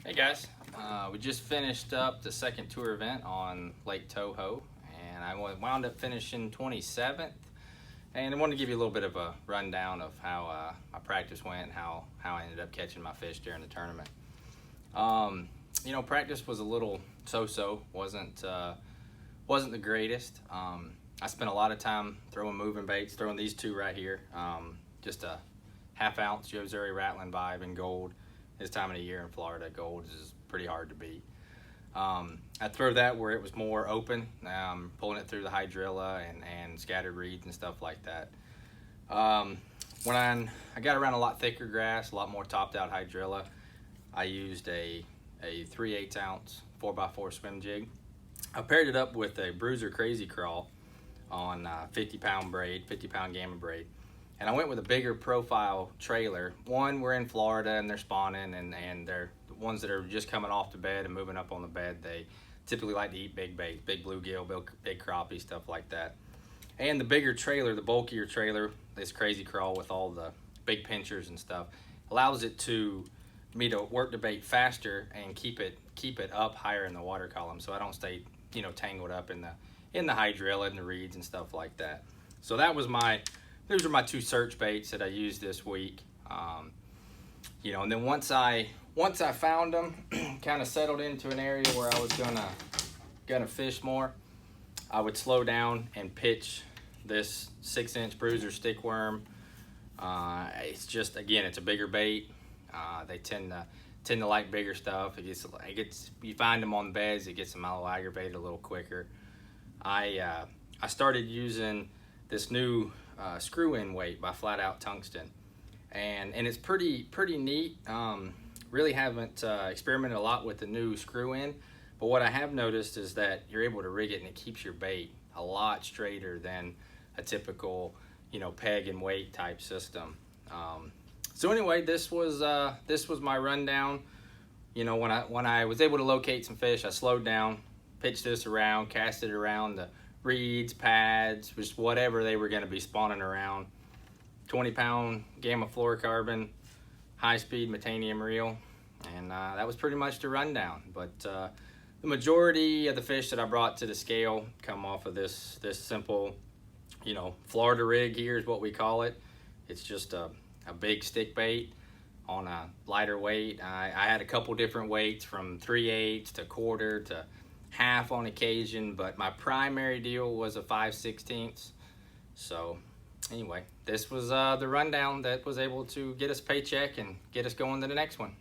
Hey guys, we just finished up the second tour event on Lake Toho, and I wound up finishing 27th. And I wanted to give you a little bit of a rundown of how my practice went and how I ended up catching my fish during the tournament. Practice was a little so-so, wasn't the greatest. I spent a lot of time throwing moving baits, throwing these two right here, just a half-ounce Yo-Zuri rattling vibe in gold. This time of the year in Florida, gold is pretty hard to beat. I throw that where it was more open, pulling it through the hydrilla and scattered reeds and stuff like that. When I got around a lot thicker grass, a lot more topped out hydrilla, I used a 3/8 ounce 4x4 swim jig. I paired it up with a Bruiser Crazy Crawl on 50-pound braid, 50-pound gamma braid. And I went with a bigger profile trailer. One, we're in Florida and they're spawning, and they're the ones that are just coming off the bed and moving up on the bed. They typically like to eat big bait, big bluegill, big crappie, stuff like that. And the bigger trailer, the bulkier trailer, this Crazy Crawl with all the big pinchers and stuff, allows me to work the bait faster and keep it up higher in the water column, so I don't stay tangled up in the hydrilla and the reeds and stuff like that. So those are my two search baits that I used this week. And then once I found them, kind of settled into an area where I was gonna fish more, I would slow down and pitch this 6-inch Bruiser stickworm. It's just, again, it's a bigger bait. They tend to like bigger stuff. You find them on the beds, it gets them all aggravated a little quicker. I started using this new screw-in weight by Flat Out Tungsten, and it's pretty neat. Really haven't experimented a lot with the new screw-in, but what I have noticed is that you're able to rig it and it keeps your bait a lot straighter than a typical peg and weight type system. So anyway, this was my rundown. When I was able to locate some fish, I slowed down, pitched this around, cast it around the reeds, pads, just whatever they were going to be spawning around. 20-pound gamma fluorocarbon, high-speed metanium reel, and that was pretty much the rundown. But the majority of the fish that I brought to the scale come off of this simple, Florida rig here is what we call it. It's just a big stick bait on a lighter weight. I had a couple different weights from 3/8 to quarter to half on occasion, but my primary deal was a 5/16. So anyway, this was the rundown that was able to get us a paycheck and get us going to the next one.